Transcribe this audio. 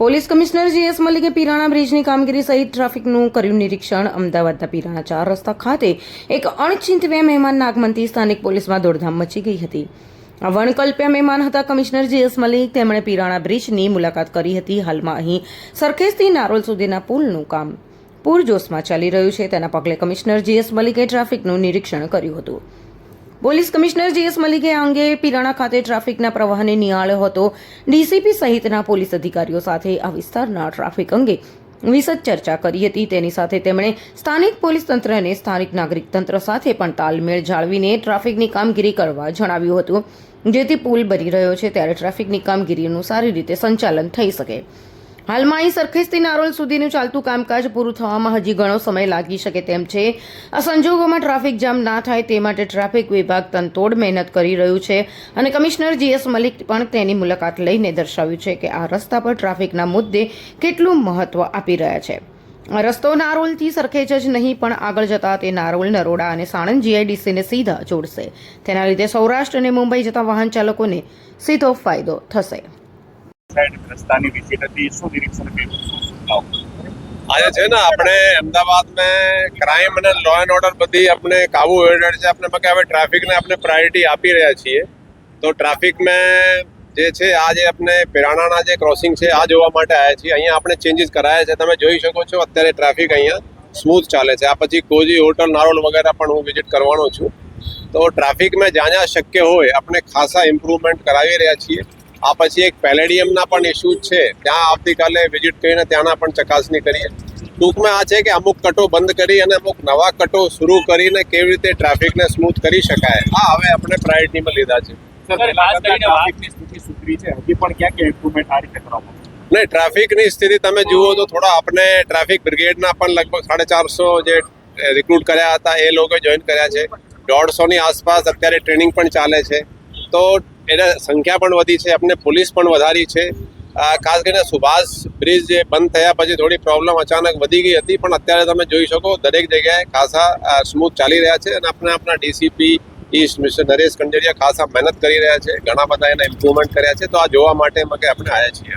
Police commissioner GS મલિકે પીરાણા બ્રિજની કામગીરી સહિત ટ્રાફિકનું કર્યું નિરીક્ષણ. અમદાવાદના પીરાણા 4 રસ્તા ખાતે એક અણચિંતવ્ય મહેમાનના આગમનથી સ્થાનિક પોલીસમાં દોડધામ મચી ગઈ હતી. આ વણકલ્પ્યા મહેમાન હતા કમિશનર જીએસ મલિક. તેમણે પીરાણા બ્રિજની મુલાકાત કરી હતી. હાલમાં અહીં સરખેજથી નારોલ સુધીના પુલનું કામ પૂરજોશમાં ચાલી રહ્યું છે. તેના પગલે કમિશનર જીએસ મલિકે ટ્રાફિકનું નિરીક્ષણ કર્યું હતું. પોલીસ કમિશનર જીએસ મલિકે આ અંગે પીરાણા ખાતે ટ્રાફિકના પ્રવાહને નિહાળ્યો હતો. ડીસીપી સહિતના પોલીસ અધિકારીઓ સાથે આ વિસ્તારના ટ્રાફિક અંગે વિશદ ચર્ચા કરી હતી. તેની સાથે તેમણે સ્થાનિક પોલીસ તંત્ર અને સ્થાનિક નાગરિક તંત્ર સાથે પણ તાલમેળ જાળવીને ટ્રાફિકની કામગીરી કરવા જણાવ્યું હતું, જેથી પુલ બની રહ્યો છે ત્યારે ટ્રાફિકની કામગીરીનું સારી રીતે સંચાલન થઈ શકે. હાલમાં અહીં સરખેજથી નારોલ સુધીનું ચાલતું કામકાજ પૂરું થવામાં હજી ઘણો સમય લાગી શકે તેમ છે. આ સંજોગોમાં ટ્રાફિક જામ ના થાય તે માટે ટ્રાફિક વિભાગ તનતોડ મહેનત કરી રહ્યું છે અને કમિશનર જીએસ મલિક પણ તેની મુલાકાત લઈને દર્શાવ્યું છે કે આ રસ્તા પર ટ્રાફિકના મુદ્દે કેટલું મહત્વ આપી રહ્યા છે. આ રસ્તો નારોલથી સરખેજ જ નહીં પણ આગળ જતા તે નારોલ, નરોડા અને સાણંદ જીઆઈડીસીને સીધા જોડશે. તેના લીધે સૌરાષ્ટ્ર અને મુંબઈ જતા વાહન ચાલકોને સીધો ફાયદો થશે. રસ્તાની વિઝિટ હતી, શું નિરીક્ષણ કર્યું? આજે છે ને આપણે અમદાવાદ में ક્રાઇમ અને લો એન્ડ ઓર્ડર બધી આપણે કાબુ હેઠળ છે. આપણે હવે ટ્રાફિકને આપણે પ્રાયોરિટી આપી રહ્યા છીએ. તો ટ્રાફિકમાં જે છે આ જે આપણે પીરાણાના જે ક્રોસિંગ છે આ જોવા માટે આવ્યા છીએ. અહીંયા આપણે ચેન્જીસ કરાયા છે. તમે જોઈ શકો છો અત્યારે ટ્રાફિક અહીંયા સ્મૂથ ચાલે છે. આ પછી કોજી હોટલ, નારોલ વગેરે પણ હું વિઝિટ કરવાનો છું. તો ટ્રાફિકમાં જ્યાં જ્યાં શક્ય હોય આપણે ખાસા ઇમ્પ્રુવમેન્ટ કરાવી રહ્યા છીએ. આ પછી એક પેલેડિયમના પણ ઇસ્યુ છે, ત્યાં આવતીકાલે વિઝિટ કરીને ત્યાંના પણ ચકાસણી કરીએ. ટૂંકમાં આ છે કે અમુક કટો બંધ કરી અને અમુક નવા કટો શરૂ કરીને કેવી રીતે ટ્રાફિકને સ્મૂથ કરી શકાય આ હવે આપણે પ્રાયોરિટીમાં લીધા છે. ટ્રાફિકની સ્થિતિ સુધરી છે, હજી પણ ક્યાં ક્યાં ઇમ્પ્રુવમેન્ટ આ રીતે કરવામાં? નહીં, ટ્રાફિકની સ્થિતિ તમે જુઓ તો થોડા આપણે ટ્રાફિક બ્રિગેડના પણ લગભગ 450 જે રિક્રુટ કર્યા હતા એ લોકો જોઈન કર્યા છે. 150ની આસપાસ અત્યારે ટ્રેનિંગ પણ ચાલે છે. તો એના સંખ્યા પણ વધી છે. આપણે પોલીસ પણ વધારી છે. ખાસ કરીને સુભાષ બ્રિજ જે બંધ થયા પછી થોડી પ્રોબ્લેમ અચાનક વધી ગઈ હતી, પણ અત્યારે તમે જોઈ શકો દરેક જગ્યાએ ખાસા સ્મૂથ ચાલી રહ્યા છે. અને આપણા ડીસીપી ઈસ્ટ મિસ્ટર નરેશ કંડેરિયા ખાસા મહેનત કરી રહ્યા છે. ઘણા બધા એના ઇમ્પ્રુવમેન્ટ કર્યા છે. તો આ જોવા માટે આપણે આવ્યા છીએ.